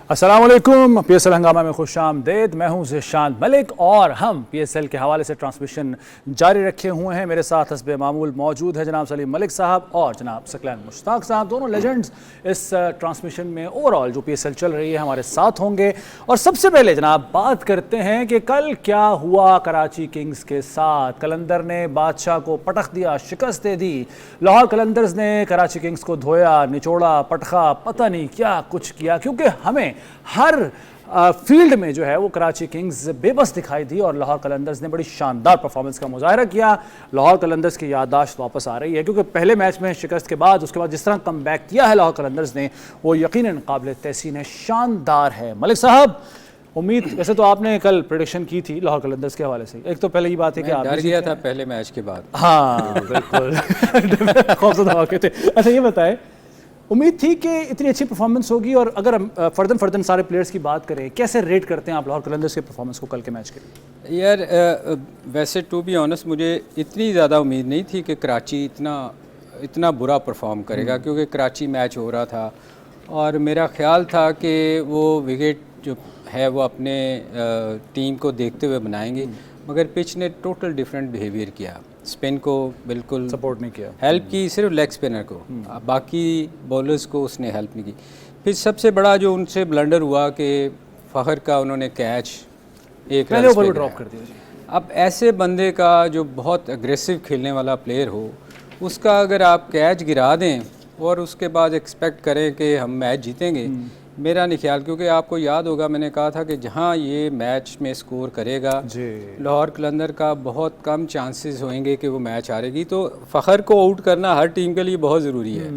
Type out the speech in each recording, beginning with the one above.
अस्सलाम वालेकुम। पीएसएल हंगामा में खुशामदीद। मैं हूं ज़िशान मलिक और हम पीएसएल के हवाले से ट्रांसमिशन जारी रखे हुए हैं। मेरे साथ हस्बे मामूल मौजूद है जनाब सलीम मलिक साहब और जनाब सकलैन मुश्ताक साहब। दोनों लेजेंड्स इस ट्रांसमिशन में ओवरऑल जो पीएसएल चल रही है हमारे साथ होंगे। और सबसे पहले जनाब बात करते हैं कि कल क्या हुआ कराची किंग्स के साथ। कलंदर ने बादशाह को पटख दिया, शिकस्त दे दी। लाहौर कलंदर्स ने कराची किंग्स को धोया, निचोड़ा, पटखा, पता नहीं क्या कुछ किया, क्योंकि हमें हर फील्ड में जो है वो कराची किंग्स बेबस दिखाई दी और लाहौर कलंदर्स ने बड़ी शानदार परफॉर्मेंस का मुजाहरा किया। लाहौर कलंदर्स की याददाश्त वापस आ रही है, क्योंकि पहले मैच में शिकस्त के बाद उसके बाद जिस तरह कम बैक किया है लाहौर कलंदर्स ने वो यकीनन काबिल तहसीन है, शानदार है। मलिक साहब, उम्मीद वैसे तो आपने कल प्रेडिक्शन की थी लाहौर कलंदर्स के हवाले से। एक तो पहले ही बात है कि आप डर गया था पहले मैच के बाद। हाँ बिल्कुल खौफजदा हो गए थे। अच्छा ये बताएं, उम्मीद थी कि इतनी अच्छी परफॉर्मेंस होगी? और अगर हम फर्दन सारे प्लेयर्स की बात करें, कैसे रेट करते हैं आप लाहौर कलंदर्स के परफॉर्मेंस को कल के मैच के लिए? यार वैसे टू बी ऑनेस्ट मुझे इतनी ज़्यादा उम्मीद नहीं थी कि कराची इतना बुरा परफॉर्म करेगा, क्योंकि कराची मैच हो रहा था और मेरा ख्याल था कि वो विकेट जो है वो अपने टीम को देखते हुए बनाएंगे, मगर पिच ने टोटल डिफरेंट बिहेवियर किया। स्पिन को बिल्कुल सपोर्ट नहीं किया, हेल्प की सिर्फ लेग स्पिनर को, बाकी बॉलर्स को उसने हेल्प नहीं की। फिर सबसे बड़ा जो उनसे ब्लंडर हुआ कि फ़खर का उन्होंने कैच एक रन पे ड्रॉप कर दिया। अब ऐसे बंदे का जो बहुत अग्रेसिव खेलने वाला प्लेयर हो, उसका अगर आप कैच गिरा दें और उसके बाद एक्सपेक्ट करें कि हम मैच जीतेंगे, मेरा नहीं ख्याल। क्योंकि आपको याद होगा मैंने कहा था कि जहां ये मैच में स्कोर करेगा लाहौर कलंदर का बहुत कम चांसेस होंगे कि वो मैच हारेगी। तो फ़खर को आउट करना हर टीम के लिए बहुत ज़रूरी है,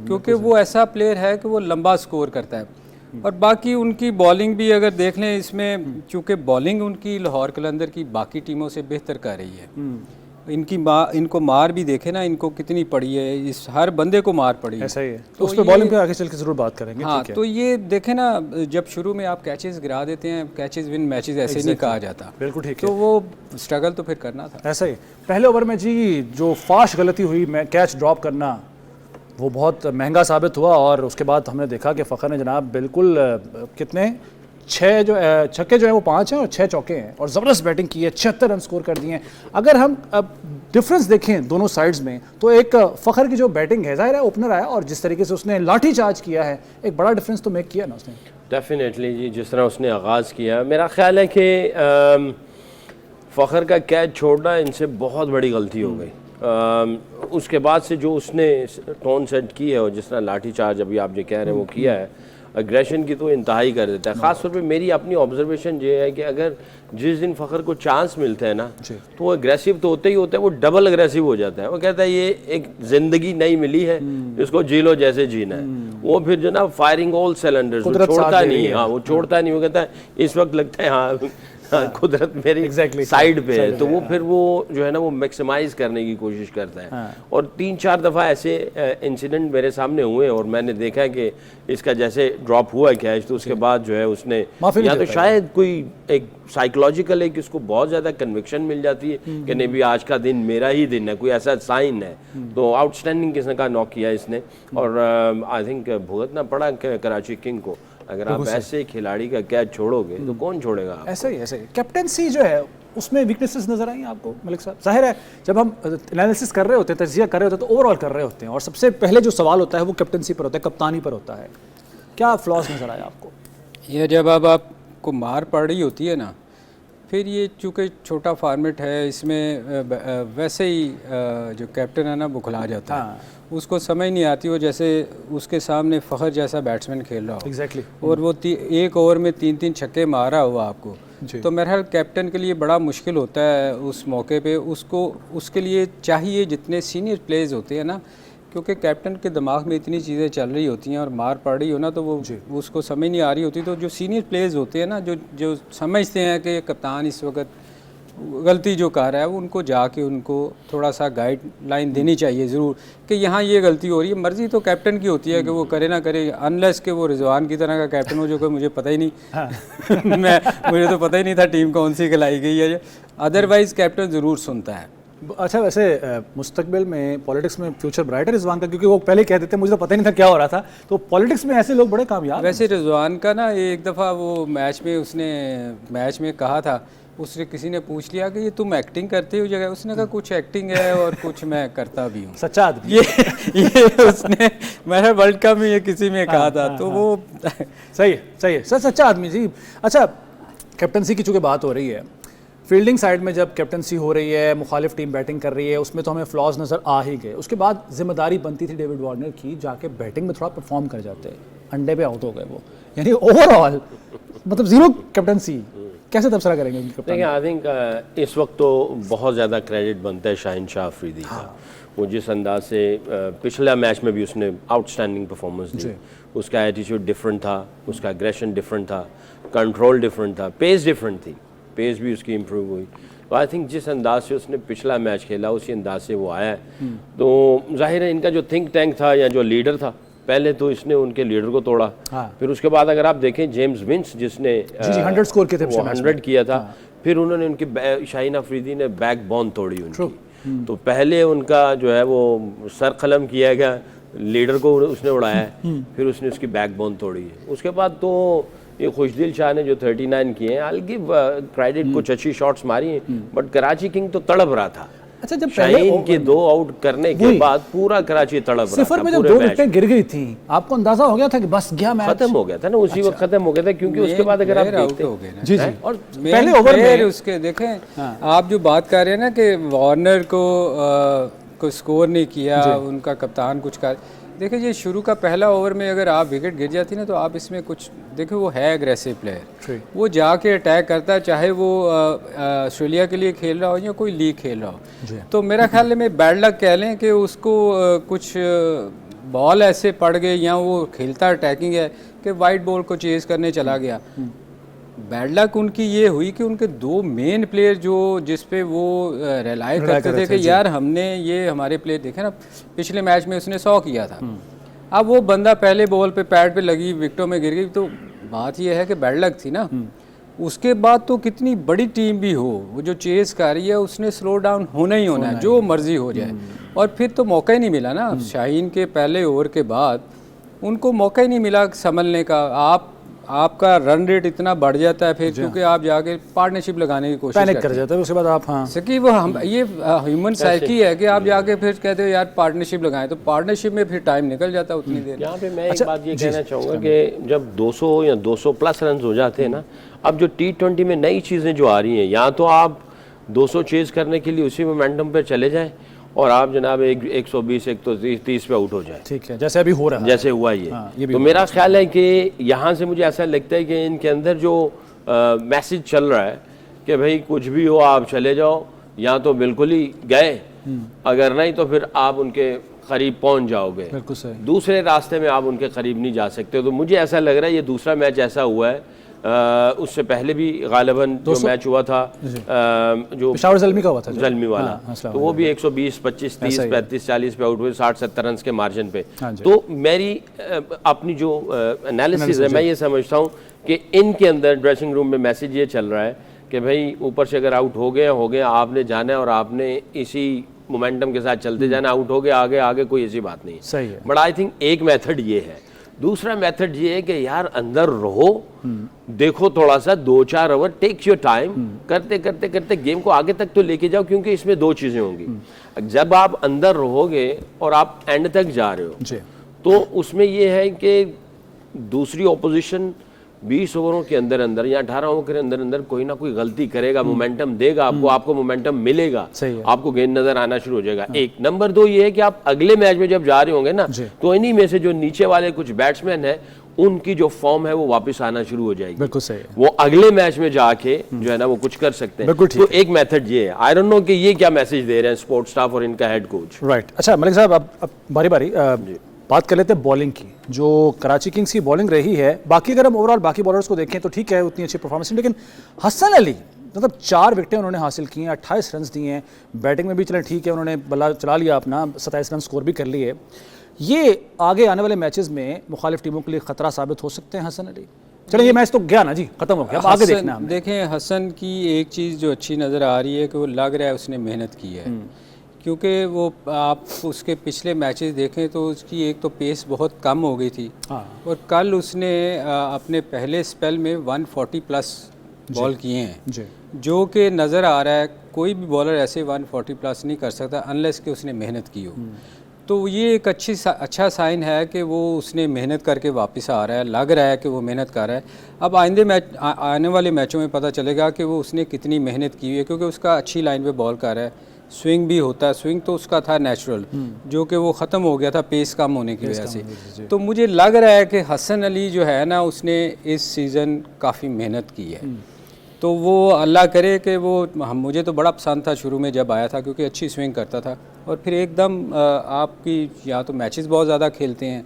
क्योंकि वो ऐसा प्लेयर है कि वो लंबा स्कोर करता है। और बाकी उनकी बॉलिंग भी अगर देख लें इसमें, चूँकि बॉलिंग उनकी लाहौर कलंदर की बाकी टीमों से बेहतर कर रही है। इनको मार भी देखे ना, इनको कितनी पड़ी है, इस हर बंदे को मार पड़ी है। ऐसा ही है। तो उस पर बॉलिंग पे आगे चल के जरूर बात करेंगे। हाँ, तो ये देखे ना, जब शुरू में आप कैचेस गिरा देते हैं, कैचेस विन मैचेस ऐसे नहीं कहा जाता। बिल्कुल ठीक है। तो वो स्ट्रगल तो फिर करना था। ऐसा ही पहले ओवर में जी जो फास्ट गलती हुई, कैच ड्रॉप करना, वो बहुत महंगा साबित हुआ। और उसके बाद हमने देखा कि फ़खर ने जनाब बिल्कुल कितने 6 जो छक्के जो है वो 5 हैं और 6 चौके हैं और ज़बरदस्त बैटिंग की है, 76 रन स्कोर कर दिए हैं। अगर हम अब डिफरेंस देखें दोनों साइड्स में, तो एक फ़खर की जो बैटिंग है, ज़ाहिर है ओपनर आया और जिस तरीके से उसने लाठी चार्ज किया है, एक बड़ा डिफरेंस तो मेक किया ना उसने। डेफिनेटली जी, जिस तरह उसने आगाज़ किया, मेरा ख्याल है कि फ़खर का कैच छोड़ना इनसे बहुत बड़ी गलती हो गई। उसके बाद से जो उसने टोन सेट की है और जिस तरह लाठी चार्ज अभी आप जो कह रहे हैं वो किया है, अग्रेशन की तो इंतहाई कर देता है। ख़ास तौर पे मेरी अपनी ऑब्जर्वेशन ये है कि अगर जिस दिन फ़खर को चांस मिलता है ना, तो वो अग्रेसिव तो होता ही होता है, वो डबल अग्रेसिव हो जाता है। वो कहता है ये एक ज़िंदगी नई मिली है, इसको जी लो जैसे जीना है। वो फिर जो ना फायरिंग ऑल सिलेंडर्स, छोड़ता नहीं है। हाँ, वो छोड़ता नहीं। वो कहता है इस वक्त लगता है हाँ कुदरत मेरी साइड पे है, तो वो फिर वो जो है ना वो मैक्सिमाइज करने की कोशिश करता है। और 3-4 दफ़ा ऐसे इंसिडेंट मेरे सामने हुए और मैंने देखा है कि इसका जैसे ड्रॉप हुआ कैच, तो उसके बाद जो है उसने या तो शायद कोई एक साइकोलॉजिकल एक इसको बहुत ज़्यादा कन्विक्शन मिल जाती है कि नहीं भी आज का दिन मेरा ही दिन है, कोई ऐसा साइन है। तो आउटस्टैंडिंग किसने का नॉक किया इसने, और आई थिंक भुगतना पड़ा कराची किंग को। अगर आप ऐसे खिलाड़ी का कैच छोड़ोगे तो कौन छोड़ेगा? ऐसे ही कैप्टेंसी जो है उसमें वीकनेसेस नजर आई आपको मलिक साहब? जाहिर है जब हम एनालिसिस कर रहे होते हैं, तज्जिया कर रहे होते हैं, तो ओवरऑल कर रहे होते हैं और सबसे पहले जो सवाल होता है वो कैप्टेंसी पर होता है, कप्तानी पर होता है। क्या फ्लॉज नजर आया आपको? ये जब अब आपको मार पड़ रही होती है ना, फिर ये चूँकि छोटा फॉर्मेट है, इसमें वैसे ही जो कैप्टन है ना बुखला जाता है। उसको समझ नहीं आती, वो जैसे उसके सामने फ़खर जैसा बैट्समैन खेल रहा हो। एग्जैक्टली। और वो एक ओवर में 3-3 छक्के मारा हुआ आपको, तो मेरे ख्याल कैप्टन के लिए बड़ा मुश्किल होता है उस मौके पे। उसके लिए चाहिए जितने सीनियर प्लेयर्स होते हैं ना, क्योंकि कैप्टन के दिमाग में इतनी चीज़ें चल रही होती हैं और मार पड़ रही हो ना, तो वो उसको समझ नहीं आ रही होती। तो जो सीनियर प्लेयर्स होते हैं ना, जो समझते हैं कि कप्तान इस वक्त गलती जो कर रहा है, वो उनको जाके उनको थोड़ा सा गाइडलाइन देनी चाहिए ज़रूर कि यहाँ ये गलती हो रही है। मर्ज़ी तो कैप्टन की होती है कि वो करे ना करे, अनलेस के वो रिजवान की तरह का कैप्टन हो जो कि मुझे पता ही नहीं मुझे तो पता ही नहीं था टीम कौन सी खिलाई गई है। अदरवाइज़ कैप्टन ज़रूर सुनता है अच्छा वैसे मुस्तकबिल में पॉलिटिक्स में फ्यूचर ब्राइट है रिजवान का, क्योंकि वो पहले ही कहते थे मुझे तो पता ही नहीं था क्या हो रहा था, तो पॉलिटिक्स में ऐसे लोग बड़े कामयाब हैं। वैसे रिजवान का ना एक दफ़ा वो मैच में कहा था, उसने किसी ने पूछ लिया कि ये तुम एक्टिंग करते हो जगह, उसने कहा कुछ एक्टिंग है और कुछ मैं करता भी हूँ। सच्चा आदमी ये उसने मैंने वर्ल्ड कप में ये किसी में कहा था, तो वो सही है सर, सच्चा आदमी जी। अच्छा कैप्टनसी की चूँकि बात हो रही है, फील्डिंग साइड में जब कैप्टनसी हो रही है, मुखालिफ टीम बैटिंग कर रही है, उसमें तो हमें फ्लॉज नज़र आ ही गए। उसके बाद जिम्मेदारी बनती थी डेविड वार्नर की, जाके बैटिंग में थोड़ा परफॉर्म कर जाते, अंडे पे आउट हो गए वो, यानी ओवरऑल मतलब जीरो कैप्टनसी। कैसे तबसरा करेंगे उनकी कप्तानी? देखिए, आई थिंक इस वक्त तो बहुत ज़्यादा क्रेडिट बनता है शाहिन शाह अफरीदी का। वो जिस अंदाज से पिछला मैच में भी उसने आउटस्टैंडिंग परफॉर्मेंस दी, उसका एटीट्यूड डिफरेंट था, उसका एग्रेशन डिफरेंट था, कंट्रोल डिफरेंट था, पेस डिफरेंट थी, पेस भी उसकी इम्प्रूव हुई। तो आई थिंक जिस अंदाज से उसने पिछला मैच खेला उसी अंदाज से वो आया है। तो जाहिर है इनका जो थिंक टैंक था या जो लीडर था, पहले तो इसने उनके लीडर को तोड़ा, फिर उसके बाद अगर आप देखें जेम्स विंस जिसने 100 स्कोर किए थे, वो 100 किया था, फिर उन्होंने उनकी शाहीन अफरीदी ने बैकबोन तोड़ी उनकी। तो पहले उनका जो है वो सर कलम किया गया, लीडर को उसने उड़ाया है, फिर उसने उसकी बैकबोन तोड़ी है। उसके बाद तो ये खुशदिल शाह ने जो 39 किए हैं, आई गिव क्रेडिट, कुछ अच्छी शॉट्स मारी हैं, बट कराची किंग तो तड़प रहा था। अच्छा जब शाहीन के 2 आउट करने के बाद पूरा कराची तड़प रहा था। सिफर में जब 2 विकेटें गिर गई थी, आपको अंदाजा हो गया था कि बस गया मैच, खत्म हो गया था ना, उसी वक्त खत्म हो गया था, क्योंकि उसके बाद अगर आप देखते हो गए ना जी जी, और पहले ओवर में उसके देखें आप जो बात कर रहे हैं ना कि वार्नर को स्कोर नहीं किया, उनका कप्तान कुछ कर, देखिए ये शुरू का पहला ओवर में अगर आप विकेट गिर जाती ना, तो आप इसमें कुछ देखिए, वो है एग्रेसिव प्लेयर, वो जाके अटैक करता है, चाहे वो ऑस्ट्रेलिया के लिए खेल रहा हो या कोई लीग खेल रहा हो। तो मेरा ख्याल में बैड लक कह लें कि उसको कुछ बॉल ऐसे पड़ गए या वो खेलता अटैकिंग है कि वाइट बॉल को चेज करने चला गया। बैड लक उनकी ये हुई कि उनके 2 मेन प्लेयर जो जिस पे वो रिलाई करते थे कि यार हमने ये हमारे प्लेयर देखे ना, पिछले मैच में उसने 100 किया था, अब वो बंदा पहले बॉल पे पैड पे लगी विकेटों में गिर गई। तो बात ये है कि बैड लक थी ना। उसके बाद तो कितनी बड़ी टीम भी हो, वो जो चेस कर रही है उसने स्लो डाउन होना ही होना है, जो मर्जी हो जाए। और फिर तो मौका ही नहीं मिला ना, शाहीन के पहले ओवर के बाद उनको मौका ही नहीं मिला संभलने का। आपका रन रेट इतना बढ़ जाता है फिर, क्योंकि आप जाके पार्टनरशिप लगाने की कोशिश पैनिक कर जाते हैं, उसके बाद आप सकी वो ये ह्यूमन साइकी है कि आप जाके फिर कहते हो यार पार्टनरशिप लगाएं, तो पार्टनरशिप में फिर टाइम निकल जाता है उतनी देर। यहाँ पे मैं एक बात ये कहना चाहूँगा कि जब 200 या 200 प्लस रन हो जाते हैं ना, अब जो T20 में नई चीज़ें जो आ रही हैं, या तो आप 200 चेज करने के लिए उसी मोमेंटम पे चले जाएं और आप जनाब 120 130 पे आउट हो जाए, ठीक है, जैसे अभी हो रहा है, जैसे हुआ ये तो मेरा ख्याल है कि यहाँ से मुझे ऐसा लगता है कि इनके अंदर जो मैसेज चल रहा है कि भाई कुछ भी हो आप चले जाओ, या तो बिल्कुल ही गए, अगर नहीं तो फिर आप उनके करीब पहुंच जाओगे, बिल्कुल सही, दूसरे रास्ते में आप उनके करीब नहीं जा सकते। तो मुझे ऐसा लग रहा है ये दूसरा मैच ऐसा हुआ है, उससे पहले भी गालिबन जो मैच हुआ था जो पेशावर ज़ल्मी का हुआ था, ज़ल्मी वाला, तो वो भी 120 25 30 35 40 पे आउट हुए 60-70 रन के मार्जिन पे। तो मेरी अपनी जो एनालिसिस है, मैं ये समझता हूँ कि इनके अंदर ड्रेसिंग रूम में मैसेज ये चल रहा है कि भाई ऊपर से अगर आउट हो गए आपने जाना है और आपने इसी मोमेंटम के साथ चलते जाना, आउट हो गए आगे कोई ऐसी बात नहीं सही है। बट आई थिंक एक मेथड ये है। दूसरा मेथड ये है कि यार अंदर रहो, देखो थोड़ा सा 2-4 ओवर, टेक योर टाइम, करते करते करते गेम को आगे तक तो लेके जाओ, क्योंकि इसमें 2 चीज़ें होंगी। जब आप अंदर रहोगे और आप एंड तक जा रहे हो तो उसमें ये है कि दूसरी ऑपोजिशन 20 ओवरों के अंदर अंदर या 18 ओवर के अंदर अंदर कोई ना कोई गलती करेगा, मोमेंटम देगा आपको मोमेंटम मिलेगा, आपको गेंद नजर आना शुरू हो जाएगा। एक नंबर 2 ये है कि आप अगले मैच में जब जा रहे होंगे ना, तो इन्हीं में से जो नीचे वाले कुछ बैट्समैन है उनकी जो फॉर्म है वो वापस आना शुरू हो जाएगी। बिल्कुल सही है। वो अगले मैच में जाके जो है ना वो कुछ कर सकते हैं। तो एक मेथड ये है। आई डोंट नो कि ये क्या मैसेज दे रहे हैं स्पोर्ट्स स्टाफ और इनका हेड कोच। राइट। अच्छा मलिक साहब, अब बारी बारी बात कर लेते हैं बॉलिंग की। जो कराची किंग्स की बॉलिंग रही है, बाकी अगर हम ओवरऑल बाकी बॉलर्स को देखें तो ठीक है, उतनी अच्छी परफॉर्मेंस नहीं, लेकिन हसन अली मतलब 4 विकेटें उन्होंने हासिल की हैं, 28 रन दिए हैं, बैटिंग में भी चलें ठीक है, उन्होंने बल्ला चला लिया अपना, 27 रन स्कोर भी कर लिए। ये आगे आने वाले मैचेस में मुखालिफ टीमों के लिए खतरा साबित हो सकते हैं हसन अली? चलिए ये मैच तो गया ना जी, खत्म हो गया, अब आगे देखना है हमने। देखें, हसन की एक चीज़ जो अच्छी नज़र आ रही है कि वो लग रहा है उसने मेहनत की है, क्योंकि वो आप उसके पिछले मैचेस देखें तो उसकी एक तो पेस बहुत कम हो गई थी, और कल उसने अपने पहले स्पेल में 140 प्लस बॉल किए हैं जी, जो कि नज़र आ रहा है कोई भी बॉलर ऐसे 140 प्लस नहीं कर सकता अनलेस कि उसने मेहनत की हो। तो ये एक अच्छा साइन है कि वो उसने मेहनत करके वापस आ रहा है, लग रहा है कि वो मेहनत कर रहा है। अब आने वाले मैचों में पता चलेगा कि वो उसने कितनी मेहनत की हुई है, क्योंकि उसका अच्छी लाइन पे बॉल कर रहा है, स्विंग भी होता है, स्विंग तो उसका था नेचुरल जो कि वो ख़त्म हो गया था पेस कम होने की वजह से। तो मुझे लग रहा है कि हसन अली जो है ना उसने इस सीज़न काफ़ी मेहनत की है, तो वो अल्लाह करे कि वो मुझे तो बड़ा पसंद था शुरू में जब आया था, क्योंकि अच्छी स्विंग करता था, और फिर एकदम आपकी या तो मैचेस बहुत ज़्यादा खेलते हैं,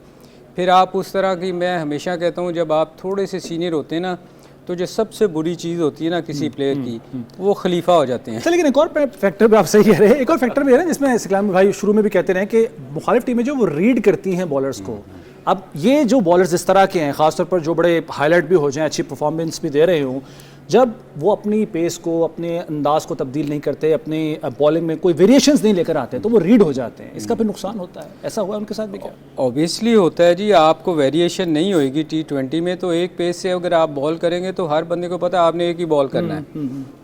फिर आप उस तरह की, मैं हमेशा कहता हूँ जब आप थोड़े से सीनियर होते हैं ना तो जो सबसे बुरी चीज़ होती है ना किसी प्लेयर की, वो खलीफा हो जाते हैं। चलिए लेकिन एक और फैक्टर भी आप सही कह रहे हैं, एक और फैक्टर भी है ना जिसमें इस्लाम भाई शुरू में भी कहते रहे कि मुखालिफ टीमें जो वो रीड करती हैं बॉलर्स को। अब ये जो बॉलर्स इस तरह के हैं, खासतौर पर जो बड़े हाईलाइट भी हो जाएं, अच्छी परफॉर्मेंस भी दे रहे हों, जब वो अपनी पेस को, अपने अंदाज को तब्दील नहीं करते, अपनी बॉलिंग में कोई वेरिएशंस नहीं लेकर आते, तो वो रीड हो जाते हैं, इसका फिर नुकसान होता है। ऐसा हुआ उनके साथ भी क्या? ऑब्वियसली होता है जी, आपको वेरिएशन नहीं होएगी T20 में, तो एक पेस से अगर आप बॉल करेंगे तो हर बंदे को पता है आपने एक ही बॉल करना है,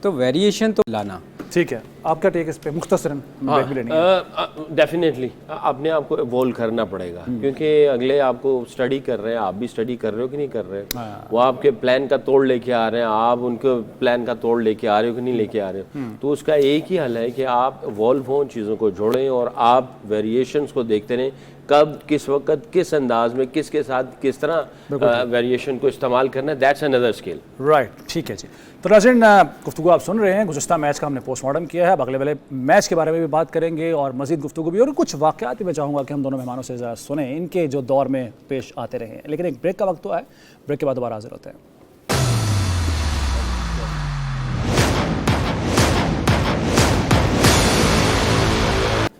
तो वेरिएशन तो लाना। ठीक है, आपका टेक इस पे मुख्तसरन ब्रेक भी लेनी है। डेफिनेटली अपने आप को इवॉल्व करना पड़ेगा, क्योंकि अगले आपको स्टडी कर रहे हैं, आप भी स्टडी कर रहे हो कि नहीं कर रहे हो, वो आपके प्लान का तोड़ लेके आ रहे हैं, आप उनके प्लान का तोड़ लेके आ रहे हो कि नहीं लेके आ रहे हो, तो उसका एक ही हल है कि आप इवॉल्व हो, चीज़ों को जोड़ें और आप वेरिएशंस को देखते रहें, कब किस वक्त किस अंदाज में किसके साथ किस तरह वेरिएशन को इस्तेमाल करना है, दैट्स अनदर स्किल। राइट, ठीक है जी। तो नाज़रीन, गुफ्तगू आप सुन रहे हैं, गुज़श्ता मैच का हमने पोस्टमार्टम किया है, अब अगले वाले मैच के बारे में भी बात करेंगे और मज़ीद गुफ्तगू भी, और कुछ वाक़यात भी मैं चाहूँगा कि हम दोनों मेहमानों से ज़रा सुने, इनके जो दौर में पेश आते रहे हैं। लेकिन एक ब्रेक का वक्त तो है, ब्रेक के बाद दोबारा हाजिर होते हैं।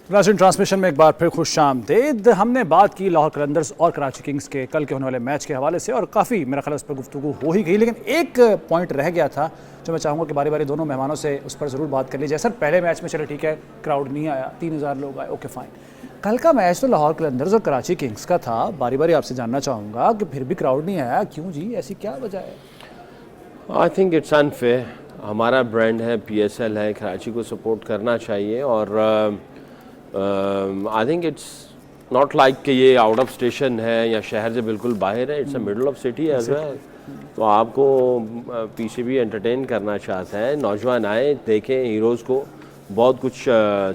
नाज़रीन, ट्रांसमिशन में एक बार फिर खुशामदीद। हमने बात की लाहौर कलंदर्स और कराची किंग्स के कल के होने वाले मैच के हवाले से, और काफ़ी मेरा ख्याल उस पर गुफ्तगू हो ही गई, लेकिन एक पॉइंट रह गया था जो मैं चाहूँगा कि बारी बारी दोनों मेहमानों से उस पर ज़रूर बात कर लीजिए। सर, पहले मैच में चले ठीक है, क्राउड नहीं आया, 3000 लोग आए, ओके फाइन। कल का मैच तो लाहौर कलंदर्स और कराची किंग्स का था, बारी बारी आपसे जानना चाहूँगा कि फिर भी क्राउड नहीं आया, क्यों जी, ऐसी क्या वजह है? आई थिंक इट्स अनफेयर, हमारा ब्रांड है, PSL है, कराची को सपोर्ट करना चाहिए, और I think it's not like कि ये आउट ऑफ स्टेशन है या शहर से बिल्कुल बाहर है, it's a middle of city as well. तो आपको PCB एंटरटेन करना चाहता है, नौजवान आए, देखें हीरोज़ को, बहुत कुछ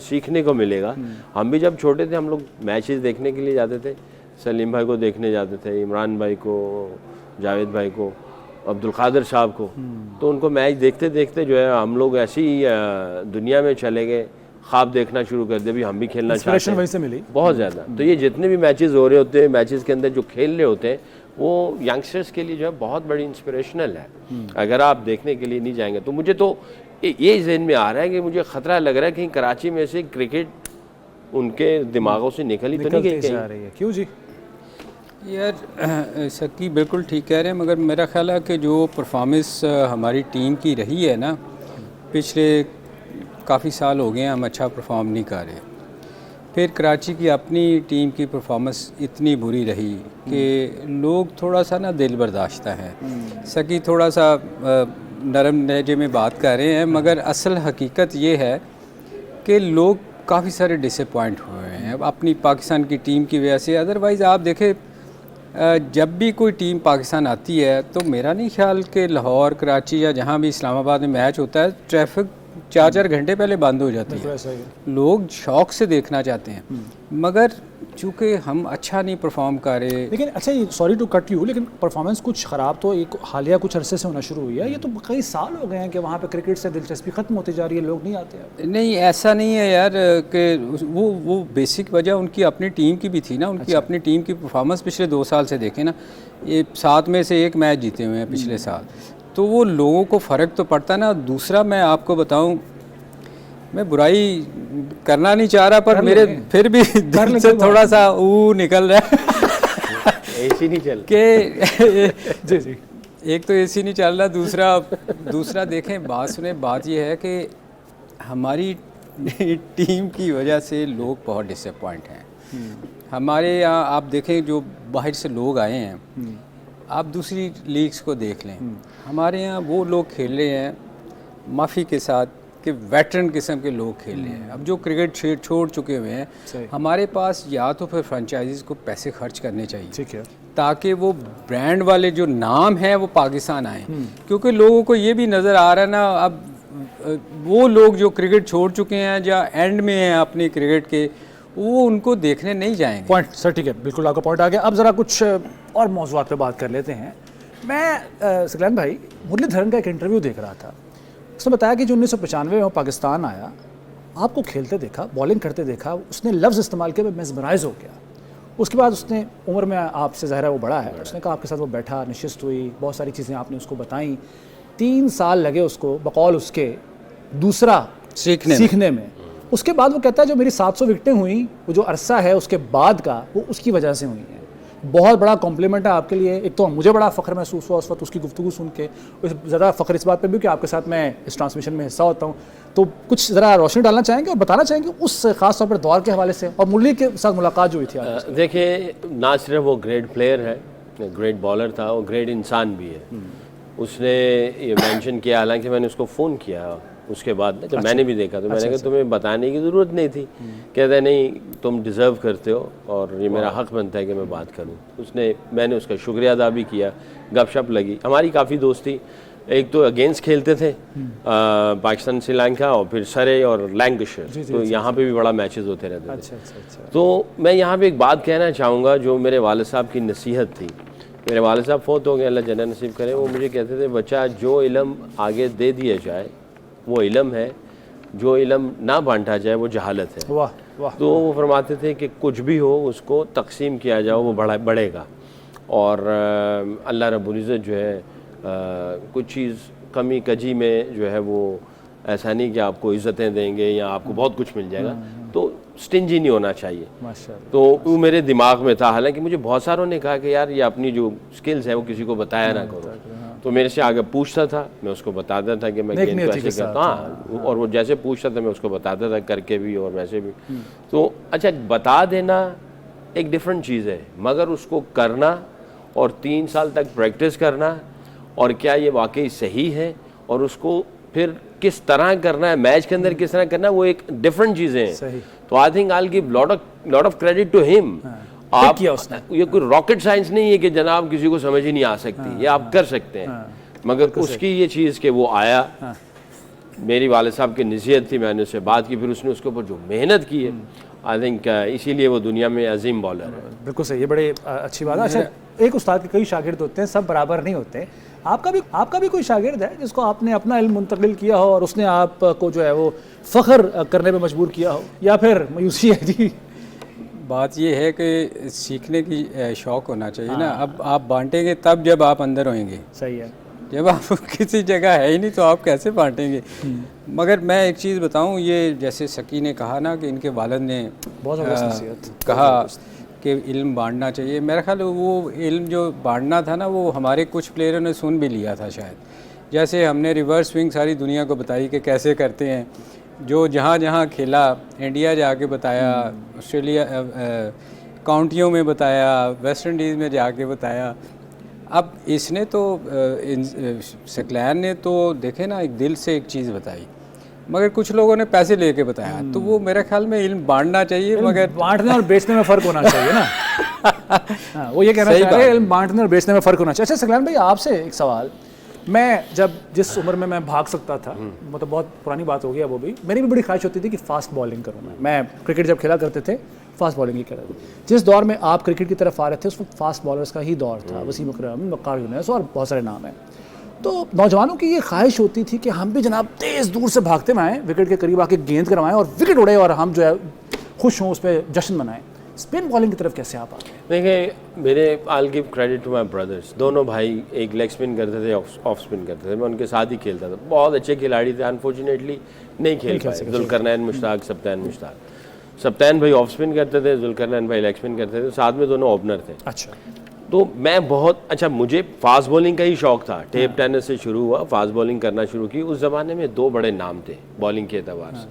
सीखने को मिलेगा। हम भी जब छोटे थे हम लोग मैचेस देखने के लिए जाते थे, सलीम भाई को देखने जाते थे, इमरान भाई को, जावेद भाई को, अब्दुल कादिर साहब को, तो उनको मैच देखते देखते जो है हम लोग ऐसी दुनिया में चले गए, ख्वाब देखना शुरू कर दिया, भी हम भी खेलना चाहते हैं, वहीं से मिली बहुत ज़्यादा। तो ये जितने भी मैचेस हो रहे होते हैं, मैचेस के अंदर जो खेल रहे होते हैं, वो यंगस्टर्स के लिए जो है बहुत बड़ी इंस्पिरेशनल है। अगर आप देखने के लिए नहीं जाएंगे तो मुझे तो ये जहन में आ रहा है कि मुझे ख़तरा लग रहा है कि कराची में से क्रिकेट उनके दिमागों से निकल ही तो नहीं गई जा रही है। क्यों जी? यार सकी बिल्कुल ठीक कह रहे हैं, मगर मेरा ख्याल है कि जो परफॉर्मेंस हमारी टीम की रही है ना, पिछले काफ़ी साल हो गए हैं हम अच्छा परफॉर्म नहीं कर रहे। फिर कराची की अपनी टीम की परफॉर्मेंस इतनी बुरी रही कि लोग थोड़ा सा ना दिल बर्दाश्ता है। सकी थोड़ा सा नरम लहजे में बात कर रहे हैं, मगर असल हकीकत ये है कि लोग काफ़ी सारे डिसअपॉइंट हुए हैं अपनी पाकिस्तान की टीम की वजह से। अदरवाइज़ आप देखें, जब भी कोई टीम पाकिस्तान आती है तो मेरा नहीं ख्याल कि लाहौर, कराची या जहाँ भी इस्लामाबाद में मैच होता है, ट्रैफिक 4-4 घंटे पहले बंद हो जाती है। लोग शौक से देखना चाहते हैं, मगर चूँकि हम अच्छा नहीं परफॉर्म कर रहे। लेकिन अच्छा, ये सॉरी टू कट यू, लेकिन परफॉर्मेंस कुछ ख़राब तो एक हालिया कुछ अरसे से होना शुरू हुई है। ये तो कई साल हो गए हैं कि वहाँ पे क्रिकेट से दिलचस्पी ख़त्म होती जा रही है, लोग नहीं आते हैं। नहीं, ऐसा नहीं है यार कि वो बेसिक वजह उनकी अपनी टीम की भी थी ना। उनकी अपनी टीम की परफॉर्मेंस पिछले 2 साल से देखें ना, ये 7 में से 1 मैच जीते हुए हैं पिछले साल, तो वो लोगों को फ़र्क तो पड़ता ना। दूसरा मैं आपको बताऊँ, मैं बुराई करना नहीं चाह रहा, पर मेरे फिर भी दिल से थोड़ा सा निकल रहा है ऐसी नहीं चल के जी जी एक तो एसी नहीं चल रहा, दूसरा देखें, बात सुने, बात ये है कि हमारी टीम की वजह से लोग बहुत डिसअपॉइंट हैं। हमारे यहाँ आप देखें जो बाहर से लोग आए हैं, आप दूसरी लीग्स को देख लें, हमारे यहाँ वो लोग खेल रहे हैं माफ़ी के साथ कि वेटरन किस्म के लोग खेल रहे हैं। अब जो क्रिकेट छोड़ चुके हुए हैं, हमारे पास या तो फिर फ्रेंचाइजीज़ को पैसे खर्च करने चाहिए, ठीक है, ताकि वो ब्रांड वाले जो नाम है वो पाकिस्तान आए। क्योंकि लोगों को ये भी नज़र आ रहा है ना, अब वो लोग जो क्रिकेट छोड़ चुके हैं या एंड में हैं अपने क्रिकेट के, वो उनको देखने नहीं जाएंगे। पॉइंट सर, ठीक है, बिल्कुल आपका पॉइंट आ गया। अब ज़रा कुछ और मौज़ूआत पे बात कर लेते हैं। मैं सकलैन भाई, मुरलीधरन का एक इंटरव्यू देख रहा था, उसने बताया कि जो 1995 में वो पाकिस्तान आया, आपको खेलते देखा, बॉलिंग करते देखा, उसने लफ्ज़ इस्तेमाल किया, मैं मेस्मराइज़ हो गया। उसके बाद उसने उम्र में आपसे ज़ाहिर है वो बड़ा है, उसने कहा आपके साथ वो बैठा, नशिस्त हुई, बहुत सारी चीज़ें आपने उसको बताई। 3 साल लगे उसको बकौल उसके दूसरा सीखने में। उसके बाद वो कहता है जो मेरी 700 विकेटें हुई, वो जो अरसा है उसके बाद का, वो उसकी वजह से हुई हैं। बहुत बड़ा कॉम्प्लीमेंट है आपके लिए। एक तो मुझे बड़ा फ़ख्र महसूस हुआ उस वक्त उसकी गुफ्तगू सुन के, ज़्यादा फ़ख्र इस बात पे भी कि आपके साथ मैं इस ट्रांसमिशन में हिस्सा होता हूँ। तो कुछ ज़रा रोशनी डालना चाहेंगे और बताना चाहेंगे उस ख़ास तौर पर दौर के हवाले से और मुरली के साथ मुलाकात जो हुई थी। देखिए, ना सिर्फ वो ग्रेट प्लेयर है, ग्रेट बॉलर था, वो ग्रेट इंसान भी है। उसने ये मेंशन किया, हालांकि मैंने उसको फ़ोन किया उसके बाद जब मैंने भी देखा, तो मैंने कहा तुम्हें बताने की ज़रूरत नहीं थी। कहते नहीं, तुम डिज़र्व करते हो और ये मेरा हक़ बनता है कि मैं बात करूं। मैंने उसका शुक्रिया अदा भी किया, गपशप लगी, हमारी काफ़ी दोस्ती। एक तो अगेंस्ट खेलते थे पाकिस्तान श्रीलंका, और फिर सरे और लैंकाशायर, तो यहाँ पे भी बड़ा मैचेस होते रहते थे। तो मैं यहाँ पे एक बात कहना चाहूँगा, जो मेरे वालिद साहब की नसीहत थी। मेरे वालिद साहब फ़ौत हो गए, अल्लाह जन्नत नसीब करे। वो मुझे कहते थे, बच्चा जो इल्म आगे दे दिया जाए वो इल्म है, जो इल्म ना बांटा जाए वो जहालत है। वाह वाह। तो वो फरमाते थे कि कुछ भी हो उसको तकसीम किया जाओ, वो बढ़ेगा। और अल्लाह रब्बुल इज़्ज़त जो है कुछ चीज़ कमी कजी में जो है वो ऐसा नहीं कि आपको इज़्ज़तें देंगे या आपको बहुत कुछ मिल जाएगा, तो स्टिंजी नहीं होना चाहिए। माशाअल्लाह। तो वो मेरे दिमाग में था। हालांकि मुझे बहुत सारों ने कहा कि यार ये अपनी जो स्किल्स है वो किसी को बताया ना करो। तो मेरे से आगे पूछता था, मैं उसको बताता था कि मैं गेंद को ऐसे करता, हाँ, और वो जैसे पूछता था मैं उसको बताता था, करके भी और वैसे भी। तो अच्छा, बता देना एक डिफरेंट चीज़ है, मगर उसको करना और 3 साल तक प्रैक्टिस करना, और क्या ये वाकई सही है और उसको फिर किस तरह करना है, मैच के अंदर किस तरह करना है, वो एक डिफरेंट चीज़ें हैं। तो I think I will give lot of credit to him. आप किया उसने। ये कोई रॉकेट साइंस नहीं है कि जनाब किसी को समझ ही नहीं आ सकती, ये आप कर सकते हैं। मगर उसकी ये चीज़ कि वो आया, मेरी वाले साहब की नसीहत थी, मैंने उससे बात की, फिर उसने उसके ऊपर जो मेहनत की है, आई थिंक इसीलिए वो दुनिया में अजीम बॉलर है। बिल्कुल सही, ये बड़े अच्छी बात है। अच्छा, एक उस्ताद के कई शागिर्द होते हैं, सब बराबर नहीं होते। आपका भी कोई शागिर्द है जिसको आपने अपना इल्म मुंतकिल किया हो और उसने आपको जो है वो फ़ख्र करने में मजबूर किया हो, या फिर मायूसी है? जी, बात ये है कि सीखने की शौक़ होना चाहिए ना। अब आप बांटेंगे तब जब आप अंदर होंगे। सही है। जब आप किसी जगह है ही नहीं तो आप कैसे बांटेंगे। मगर मैं एक चीज़ बताऊं, ये जैसे सकी ने कहा ना कि इनके वालिद ने बहुत कहा कि इल्म बांटना चाहिए। मेरा ख्याल वो इल्म जो बांटना था ना, वो हमारे कुछ प्लेयरों ने सुन भी लिया था शायद। जैसे हमने रिवर्स स्विंग सारी दुनिया को बताई कि कैसे करते हैं, जो जहाँ जहाँ खेला, इंडिया जाके बताया, ऑस्ट्रेलिया काउंटियों में बताया, वेस्ट इंडीज़ में जाके बताया। अब इसने तो सकलैन ने तो देखे ना, एक दिल से एक चीज़ बताई, मगर कुछ लोगों ने पैसे लेके बताया। तो वो मेरे ख्याल में इल्म बांटना चाहिए, मगर बांटने और बेचने में फ़र्क होना चाहिए ना। हाँ, वो ये कहना चाह रहे हैं, इल्म बांटने और बेचने में फ़र्क होना चाहिए। अच्छा सकलैन भाई, आपसे एक सवाल। मैं जब जिस उम्र में मैं भाग सकता था, मतलब बहुत पुरानी बात हो गई वो भी, मेरी भी बड़ी ख्वाहिश होती थी कि फ़ास्ट बॉलिंग करूँ। मैं क्रिकेट जब खेला करते थे, फास्ट बॉलिंग ही कर रहे थे। जिस दौर में आप क्रिकेट की तरफ आ रहे थे, उस वक्त फास्ट बॉलर्स का ही दौर था। वसीम अकरम, वक़ार यूनुस और बहुत सारे नाम हैं। तो नौजवानों की ये ख्वाहिश होती थी कि हम भी जनाब तेज़ दूर से भागते में आएँ, विकेट के करीब आके गेंद करवाएं और विकेट उड़े और हम जो है खुश हों, उस पर जश्न मनाएं। स्पिन बॉलिंग की तरफ कैसे आप आ गए? देखिए, मेरे I will give credit to my brothers. दोनों भाई एक लेग स्पिन करते थे, ऑफ स्पिन करते थे। मैं उनके साथ ही खेलता था। बहुत अच्छे खिलाड़ी थे, अनफॉर्चुनेटली नहीं खेल पाए। जुल्करनैन मुश्ताक, सप्तान मुश्ताक। सप्तान भाई ऑफ स्पिन करते थे, जुल्करनैन भाई लेग स्पिन करते थे, साथ में दोनों ओपनर थे। अच्छा। तो मैं बहुत अच्छा, मुझे फास्ट बॉलिंग का ही शौक था, टेप टेनिस से शुरू हुआ, फास्ट बॉलिंग करना शुरू की। उस ज़माने में 2 बड़े नाम थे बॉलिंग के एतबार से।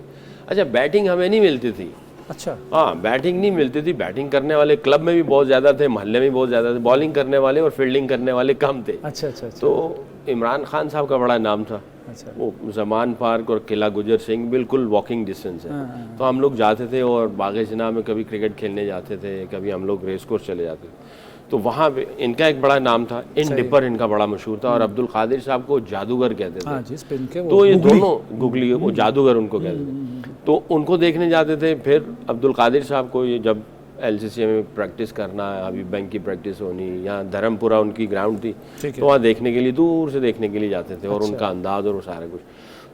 अच्छा, बैटिंग हमें नहीं मिलती थी। अच्छा, हाँ, बैटिंग नहीं मिलती थी। बैटिंग करने वाले क्लब में भी बहुत ज़्यादा थे, मोहल्ले में भी बहुत ज़्यादा थे। बॉलिंग करने वाले और फील्डिंग करने वाले कम थे। अच्छा अच्छा अच्छा तो इमरान खान साहब का बड़ा नाम था। अच्छा। वो जमान पार्क और किला गुजर सिंह बिल्कुल वॉकिंग डिस्टेंस है। तो हम लोग जाते थे और बाग-ए-जनाब में कभी क्रिकेट खेलने जाते थे, कभी हम लोग रेस कोर्स चले जाते थे। तो वहाँ पे इनका एक बड़ा नाम था, इन डिपर इनका बड़ा मशहूर था, और अब्दुल कादिर साहब को जादूगर कहते थे। हाँ जी, स्पिन के वो तो ये दोनों गुगली, वो जादूगर उनको कहते थे। तो उनको देखने जाते थे। फिर अब्दुल कादिर साहब को ये जब LCC में प्रैक्टिस करना, अभी बैंक की प्रैक्टिस होनी, यहाँ धर्मपुरा उनकी ग्राउंड थी, तो वहाँ देखने के लिए, दूर से देखने के लिए जाते थे। और उनका अंदाज और वो सारा कुछ,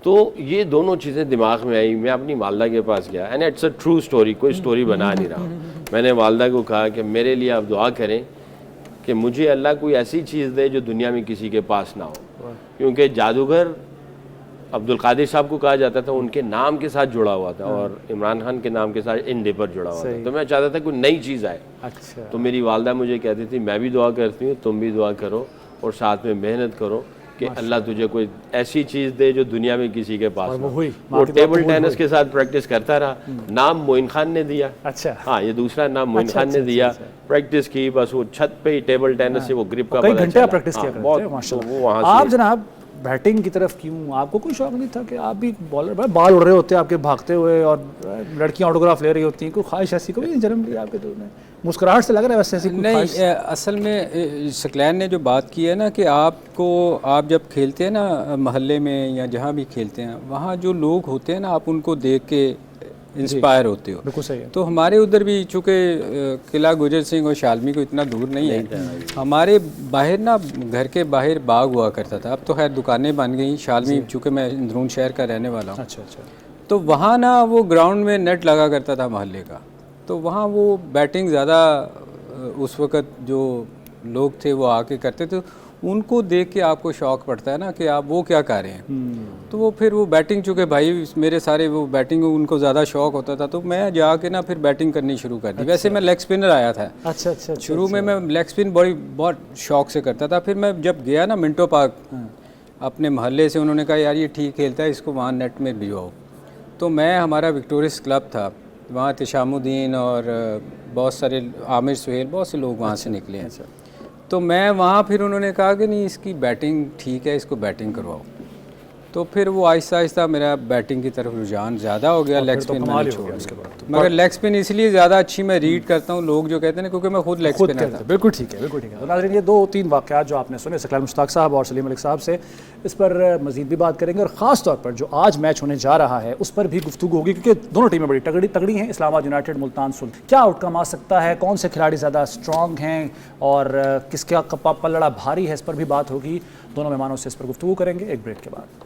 तो ये दोनों चीज़ें दिमाग में आई। मैं अपनी वालदा के पास गया, and it's a true story, कोई स्टोरी बना नहीं रहा हूँ। मैंने वालदा को कहा कि मेरे लिए आप दुआ करें कि मुझे अल्लाह कोई ऐसी चीज़ दे जो दुनिया में किसी के पास ना हो, क्योंकि जादूगर अब्दुल कादिर साहब को कहा जाता था, उनके नाम के साथ जुड़ा हुआ था, और इमरान खान के नाम के साथ इन डिपर जुड़ा हुआ था। तो मैं चाहता था कोई नई चीज़ आए। अच्छा। तो मेरी वालदा मुझे कहती थी, मैं भी दुआ करती हूँ, तुम भी दुआ करो, और साथ में मेहनत करो कि अल्लाह तुझे कोई ऐसी चीज़ दे जो दुनिया में किसी के पास ना हो। वो टेबल टेनिस के साथ प्रैक्टिस करता रहा। नाम मोइन खान ने दिया। अच्छा, हाँ, ये दूसरा नाम मोइन खान ने दिया। प्रैक्टिस की, बस वो छत पे ही टेबल टेनिस से वो ग्रिप का कई पता घंटे चला। प्रैक्टिस किया हाँ, करते हैं, बहुत। माशाल्लाह। तो वो वहाँ आप से जनाब बैटिंग की तरफ क्यों, आपको कोई शौक नहीं था कि आप भी बॉलर, बाल उड़ रहे होते हैं आपके भागते हुए, और लड़कियां ऑटोग्राफ ले रही होती हैं, कोई ख्वाहिश ऐसी कभी नहीं जन्म लिया आपके दिल में? मुस्कुराहट से लग रहा है वैसे ऐसी कोई ख्वाहिश? नहीं, असल में सकलैन ने जो बात की है ना कि आप जब खेलते हैं ना मोहल्ले में या जहाँ भी खेलते हैं, वहाँ जो लोग होते हैं ना, आप उनको देख के इंस्पायर होते हो। बिल्कुल सही है। तो हमारे उधर भी चूँकि किला गुजर सिंह और शालमी को इतना दूर नहीं है, हमारे बाहर ना घर के बाहर बाग हुआ करता था। अब तो खैर दुकानें बन गई। शालमी, चूँकि मैं अंदरून शहर का रहने वाला हूँ, अच्छा अच्छा। तो वहाँ ना वो ग्राउंड में नेट लगा करता था मोहल्ले का। तो वहाँ वो बैटिंग ज़्यादा उस वक़्त जो लोग थे वो आके करते थे। उनको देख के आपको शौक़ पड़ता है ना कि आप वो क्या कर रहे हैं। तो वो फिर वो बैटिंग, चूँकि भाई मेरे सारे वो बैटिंग उनको ज़्यादा शौक़ होता था, तो मैं जाके ना फिर बैटिंग करनी शुरू कर दी। वैसे मैं लेग स्पिनर आया था। अच्छा अच्छा। शुरू में मैं लेग स्पिन बहुत शौक़ से करता था। फिर मैं जब गया ना मिंटो पार्क अपने मोहल्ले से, उन्होंने कहा यार ये ठीक खेलता है, इसको वहाँ नेट में भिजवाओ। तो मैं, हमारा विक्टोरियस क्लब था वहाँ, तिशामुद्दीन और बहुत सारे, आमिर सुहेल, बहुत से लोग वहाँ से निकले हैं। तो मैं वहाँ, फिर उन्होंने कहा कि नहीं इसकी बैटिंग ठीक है, इसको बैटिंग करवाओ। तो फिर वो आहिस्ता आहिस्ता मेरा बैटिंग की तरफ रुझान ज़्यादा हो गया। लेग स्पिन मैंने छोड़ दिया। मगर लेग स्पिन इसलिए ज़्यादा अच्छी मैं रीड करता हूँ, लोग जो कहते हैं, क्योंकि मैं खुद लेग स्पिनर था। बिल्कुल ठीक है, बिल्कुल ठीक है। तो नाज़रीन, ये 2-3 वाक़यात जो आपने सुने सकलैन मुश्ताक साहब और सलीम मलिक साहब से, इस पर मज़ीद भी बात करेंगे, और ख़ास तौर पर जो आज मैच होने जा रहा है उस पर भी गुफ्तगू होगी, क्योंकि दोनों टीमें बड़ी तगड़ी हैं। इस्लामाबाद यूनाइटेड, मुल्तान सुल्तान, क्या आउटकम आ सकता है, कौन से खिलाड़ी ज़्यादा स्ट्रॉन्ग हैं और किसका पल्लड़ा भारी है, इस पर भी बात होगी। दोनों मेहमानों से इस पर गुफ्तगू करेंगे एक ब्रेक के बाद।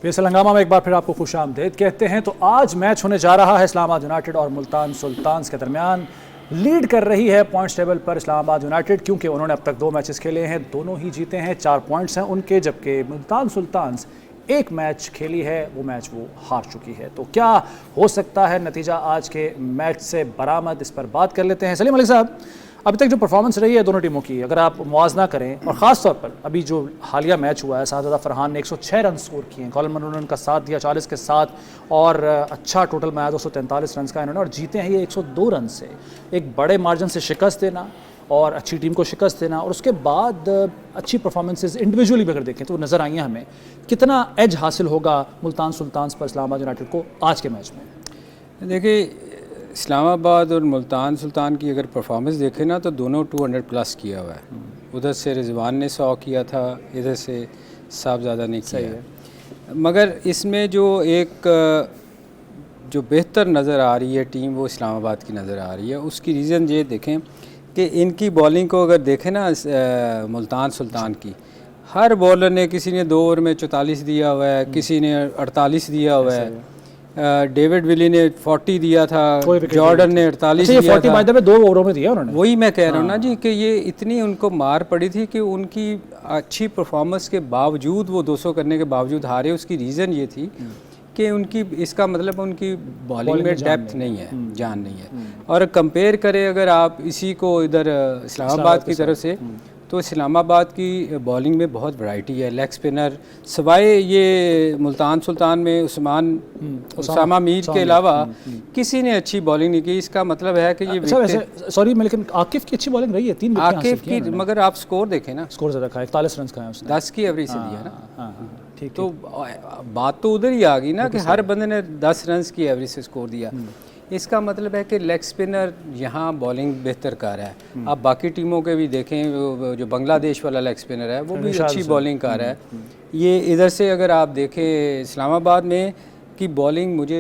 PSL हंगामा में एक बार फिर आपको खुशामदीद कहते हैं। तो आज मैच होने जा रहा है इस्लामाबाद यूनाइटेड और मुल्तान सुल्तान के दरमियान। लीड कर रही है पॉइंट्स टेबल पर इस्लामाबाद यूनाइटेड, क्योंकि उन्होंने अब तक 2 मैचेस खेले हैं, दोनों ही जीते हैं, 4 पॉइंट्स हैं उनके, जबकि मुल्तान सुल्तान एक मैच खेली है, वो मैच वो हार चुकी है। तो क्या हो सकता है नतीजा आज के मैच से बरामद, इस पर बात कर लेते हैं। सलीम अली साहब, अभी तक जो परफॉर्मेंस रही है दोनों टीमों की, अगर आप मुआवजा करें, और ख़ास तौर पर अभी जो हालिया मैच हुआ है, शाहजादा फरहान ने 106 रन स्कोर किए हैं, कॉलिन मनरो ने उनका साथ दिया 40 के साथ, और अच्छा टोटल में आया 243 रन का इन्होंने, और जीते हैं ये 102 रन से। एक बड़े मार्जिन से शिकस्त देना और अच्छी टीम को शिकस्त देना, और उसके बाद अच्छी परफॉर्मेंसेस इंडिविजुअली भी अगर देखें तो नज़र आई हैं हमें। कितना एज हासिल होगा मुल्तान सुल्तान पर इस्लामाबाद यूनाइटेड को आज के मैच में? देखिए, इस्लामाबाद और मुल्तान सुल्तान की अगर परफॉर्मेंस देखें ना, तो दोनों 200 प्लस किया हुआ है। उधर से रिजवान ने 100 किया था, इधर से साहबज़ादा ने किया है। मगर इसमें जो एक जो बेहतर नज़र आ रही है टीम, वो इस्लामाबाद की नज़र आ रही है। उसकी रीज़न ये देखें कि इनकी बॉलिंग को अगर देखें ना, मुल्तान सुल्तान की, हर बॉलर ने, किसी ने 2 ओवर में 44 दिया हुआ है, किसी ने 48 दिया हुआ है। डेविड विली ने 40 दिया था, कोई विकेट जॉर्डन ने 48 ये दिया 40 था। बाय द वे 2 ओवरों में दिया उन्होंने। वही मैं कह रहा हूँ ना जी कि ये इतनी उनको मार पड़ी थी कि उनकी अच्छी परफॉर्मेंस के बावजूद वो 200 करने के बावजूद हारे। उसकी रीज़न ये थी कि उनकी, इसका मतलब उनकी बॉलिंग में डेप्थ नहीं है, जान नहीं है। और कंपेयर करें अगर आप इसी को इधर इस्लामाबाद की तरफ से, तो इस्लामाबाद की बॉलिंग में बहुत वैरायटी है। लेग स्पिनर सवाए ये मुल्तान सुल्तान में उसामा मीर के अलावा किसी ने अच्छी बॉलिंग नहीं की। इसका मतलब है कि ये अच्छा वैसे सॉरी लेकिन आकिफ की अच्छी बॉलिंग रही है, 3 विकेट आकिफ की, मगर आप स्कोर देखें ना, स्कोर ज़्यादा रखा है, 41 रन का है उसने, 10 की एवरेज से दिया ना। हाँ ठीक। तो बात तो उधर ही आ गई ना कि हर बंदे ने 10 रन की एवरेज से स्कोर दिया। इसका मतलब है कि लेग स्पिनर यहाँ बॉलिंग बेहतर कर रहा है। आप बाकी टीमों के भी देखें, जो बांग्लादेश वाला लेग स्पिनर है वो भी अच्छी बॉलिंग कर रहा है। ये इधर से अगर आप देखें इस्लामाबाद में की बॉलिंग मुझे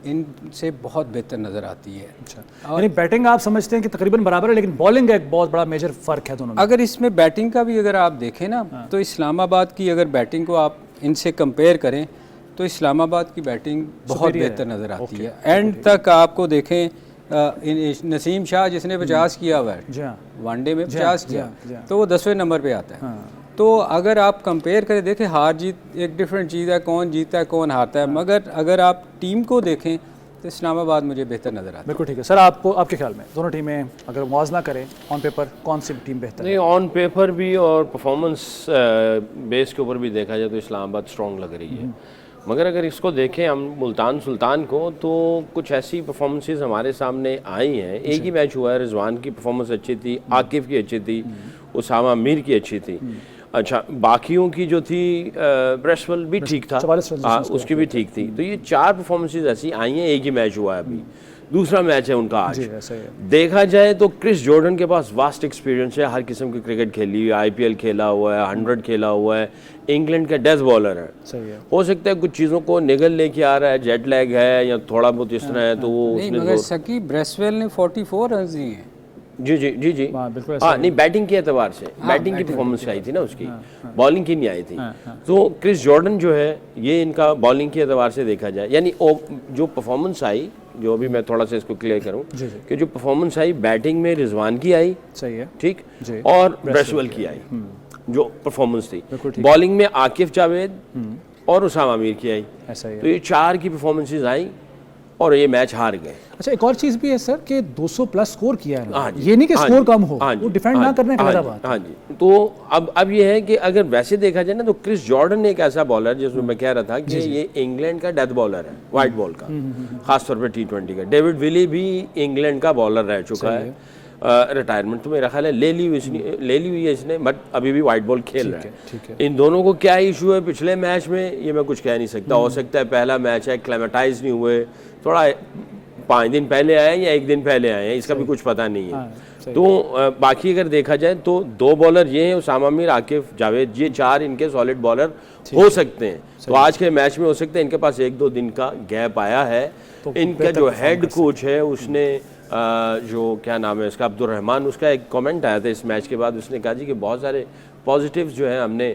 इनसे बहुत बेहतर नज़र आती है। अच्छा, यानी बैटिंग आप समझते हैं कि तकरीबन बराबर है, लेकिन बॉलिंग का एक बहुत बड़ा मेजर फ़र्क है दोनों में। अगर इसमें बैटिंग का भी अगर आप देखें ना, तो इस्लामाबाद की अगर बैटिंग को आप इनसे कंपेयर करें तो इस्लामाबाद की बैटिंग बहुत बेहतर नज़र आती है। एंड तक आपको देखें नसीम शाह जिसने 50 किया हुआ है वनडे में 50 किया, तो वो 10वें नंबर पे आता है। तो अगर आप कंपेयर करें, देखें हार जीत एक डिफरेंट चीज़ है, कौन जीतता है कौन हारता है, मगर अगर आप टीम को देखें तो इस्लामाबाद मुझे बेहतर नज़र आता है। बिल्कुल ठीक है सर। आपको आपके ख्याल में दोनों टीमें अगर मुआवजा करें ऑन पेपर कौन सी टीम बेहतर है? नहीं, ऑन पेपर भी और परफॉर्मेंस बेस के ऊपर भी देखा जाए तो इस्लामाबाद स्ट्रॉन्ग लग रही है। मगर अगर इसको देखें हम मुल्तान सुल्तान को, तो कुछ ऐसी परफॉर्मेंसेस हमारे सामने आई हैं। एक ही मैच हुआ है, रिजवान की परफॉर्मेंस अच्छी थी, आकिफ की अच्छी थी, उसामा मीर की अच्छी थी। अच्छा, बाकियों की जो थी ब्रेसवेल भी ठीक था, उसकी भी ठीक थी। तो ये 4 परफॉर्मेंसेस ऐसी आई हैं, एक ही मैच हुआ है अभी, दूसरा मैच है उनका आज। देखा जाए तो क्रिस जॉर्डन के पास वास्ट एक्सपीरियंस है, हर किस्म की क्रिकेट खेली हुई है, IPL खेला हुआ है, 100 खेला हुआ है, इंग्लैंड का डेथ बॉलर है। सही है। हो सकता है कुछ चीज़ों को निगल लेके आ रहा है, जेट लैग है या थोड़ा बहुत इस तरह है, तो वो नहीं, मगर सकी ब्रेसवेल ने 44 रन दिए हैं। जी जी जी जी हाँ, नहीं बैटिंग के एतबार से, बैटिंग की परफॉर्मेंस आई थी ना उसकी, बॉलिंग की नहीं आई थी। तो क्रिस जॉर्डन जो है ये इनका बॉलिंग के एतबार से देखा जाए, यानी जो परफॉर्मेंस आई, जो अभी मैं थोड़ा सा इसको क्लियर करूं कि जो परफॉर्मेंस आई बैटिंग में रिजवान की आई, सही है ठीक, और ब्रेसवेल की आई जो परफॉर्मेंस थी। बॉलिंग में आकिफ जावेद और उसामा मीर की आई। ऐसा ही तो ये 4 की परफॉर्मेंसेज आई और ये मैच हार गए। अच्छा, एक और चीज़ भी है सर कि 200 प्लस स्कोर किया है, हाँ ये नहीं कि स्कोर कम हो, हाँ वो डिफेंड ना करने का अलग बात। हाँ जी। तो अब ये है कि अगर वैसे देखा जाए ना, तो क्रिस जॉर्डन एक ऐसा बॉलर जिसमें मैं कह रहा था कि ये इंग्लैंड का डेथ बॉलर है, वाइट बॉल का, खासतौर पर T20 का। डेविड विली भी इंग्लैंड का बॉलर रह चुका है, रिटायरमेंट तो मेरा ख्याल है ले ली हुई है इसने, बट अभी भी वाइट बॉल खेल रहा है। इन दोनों को क्या इशू है पिछले मैच में, ये मैं कुछ कह नहीं सकता। हो सकता है पहला मैच है, क्लेमेटाइज नहीं हुए, थोड़ा 5 दिन पहले आए या 1 दिन पहले आए हैं, इसका भी कुछ पता नहीं है। तो बाकी अगर देखा जाए तो 2 बॉलर ये हैं, उसामा मीर, आकिफ जावेद, ये 4 इनके सॉलिड बॉलर हो सकते हैं। तो आज के मैच में हो सकता है इनके पास 1-2 दिन का गैप आया है। इनका जो हेड कोच है उसने जो क्या नाम है उसका, अब्दुल रहमान, उसका एक कमेंट आया था इस मैच के बाद, उसने कहा जी कि बहुत सारे पॉजिटिव्स जो है हमने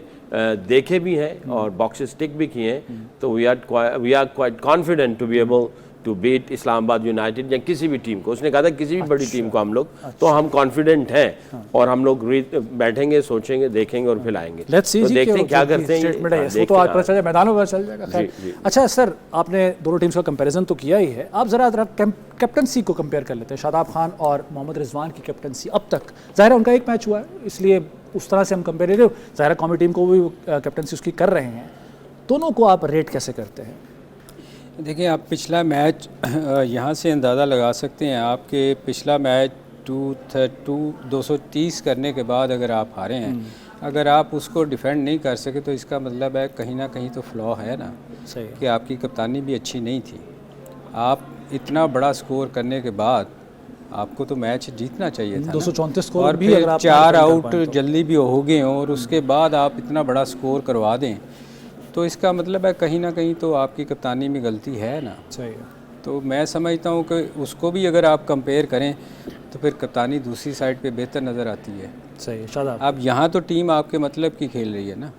देखे भी हैं और बॉक्सेस टिक भी किए हैं, तो we are quite confident to be able to beat Islamabad United या किसी भी टीम को। उसने कहा था किसी भी बड़ी टीम को हम लोग, तो हम कॉन्फिडेंट हैं और हम लोग बैठेंगे, सोचेंगे, देखेंगे और फिर आएंगे। तो देखते हैं क्या करते हैं, वो तो आज पता चल जाए, मैदानों में चल जाएगा। अच्छा सर, आपने दोनों टीम्स का कंपैरिजन तो किया ही है, आप ज़रा कैप्टनसी को कंपेयर कर लेते हैं, शादाब खान और मोहम्मद रिजवान की कैप्टनसी अब तक। ज़ाहिर है उनका एक मैच हुआ है, इसलिए उस तरह से हम कंपेरेटिव, ज़ाहिर कॉमी टीम को भी कैप्टनसी उसकी कर रहे हैं, दोनों को आप रेट कैसे करते हैं? देखिए, आप पिछला मैच यहाँ से अंदाज़ा लगा सकते हैं। आपके पिछला मैच 230 करने के बाद अगर आप हारे हैं, अगर आप उसको डिफेंड नहीं कर सके, तो इसका मतलब है कहीं ना कहीं तो फ्लॉ है ना, सही कि आपकी कप्तानी भी अच्छी नहीं थी। आप इतना बड़ा स्कोर करने के बाद आपको तो मैच जीतना चाहिए था, 234 स्कोर और भी अगर आप 4 आउट जल्दी भी हो गए हों और उसके बाद आप इतना बड़ा स्कोर करवा दें, तो इसका मतलब है कहीं ना कहीं तो आपकी कप्तानी में गलती है ना। सही है। तो मैं समझता हूँ कि उसको भी अगर आप कंपेयर करें तो फिर कप्तानी दूसरी साइड पे बेहतर नज़र आती है। सही है। शादाब, अब यहाँ तो टीम आपके मतलब की खेल रही है ना।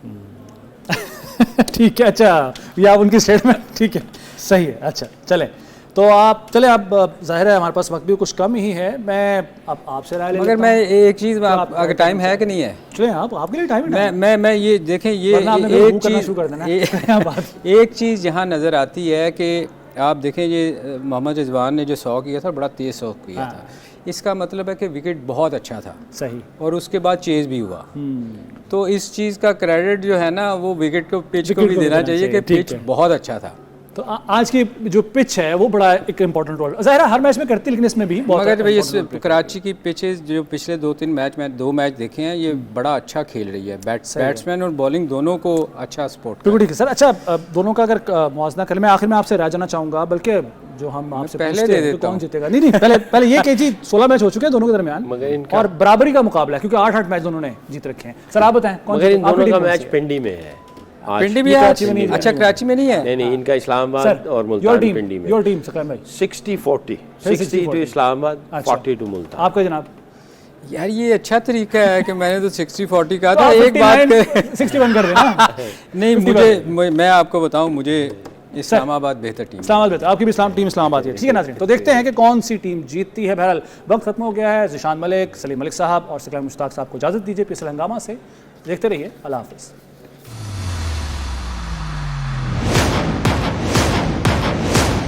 ठीक है, अच्छा ये आप उनकी स्टेटमेंट, ठीक है, सही है, अच्छा चले तो आप चले। अब जाहिर है हमारे पास वक्त भी कुछ कम ही है, मैं अब आपसे राय ले मगर लेता मैं हूं। एक चीज़ अगर टाइम है कि नहीं है, चले आप, आपके लिए टाइम है। मैं ये देखें, ये एक चीज़ एक चीज़ यहाँ नज़र आती है कि आप देखें ये मोहम्मद रिजवान ने जो 100 किया था बड़ा तेज़ 100 किया था, इसका मतलब है कि विकेट बहुत अच्छा था, सही, और उसके बाद चेज़ भी हुआ। तो इस चीज़ का क्रेडिट जो है ना वो विकेट को, पिच को भी देना चाहिए कि पिच बहुत अच्छा था। तो आज की जो पिच है वो बड़ा एक इम्पोर्टेंट रोल ज़ाहिर है हर मैच में करती है, लेकिन इसमें भी मगर भाई इस कराची की पिचेस जो पिछले 2-3 मैच में 2 मैच देखे हैं, ये बड़ा अच्छा खेल रही है, बैट्समैन और बॉलिंग दोनों को अच्छा सपोर्ट। बिल्कुल ठीक है सर। अच्छा दोनों का अगर मुआवजा करें, मैं आखिर में आपसे राय जानना चाहूँगा, बल्कि जो हम आपसे पहले दे देता कौन जीतेगा, नहीं पहले ये कि जी 16 मैच हो चुके हैं दोनों के दरमियान और बराबरी का मुकाबला है, क्योंकि 8-8 मैच दोनों ने जीत रखे हैं। सर आप बताएं मगर इन दोनों का मैच पिंडी में है, पिंडी भी है, अच्छा कराची में नहीं है। नहीं, इनका इस्लामाबाद और मुल्तान पिंडी में। योर टीम सकलैन भाई 60-40, 60 टू इस्लामाबाद, 40 टू मुल्तान। आपका जनाब? यार ये अच्छा तरीका है कि मैंने तो 60-40 कहा था, एक बात 61 कर देना। नहीं, मैं आपको बताऊं, मुझे इस्लामाबाद बेहतर टीम, इस्लामाबाद बेहतर, आपकी भी टीम इस्लामाबाद है, ठीक है नाज़रीन। तो देखते हैं कि कौन सी टीम जीतती है। बहरहाल वक्त खत्म हो गया है। ज़िशान मलिक, सलीम मलिक साहब और सकलैन मुश्ताक साहब को इजाज़त दीजिए। पीएसएल हंगामा से देखते रहिए, अल्लाह हाफ़िज़।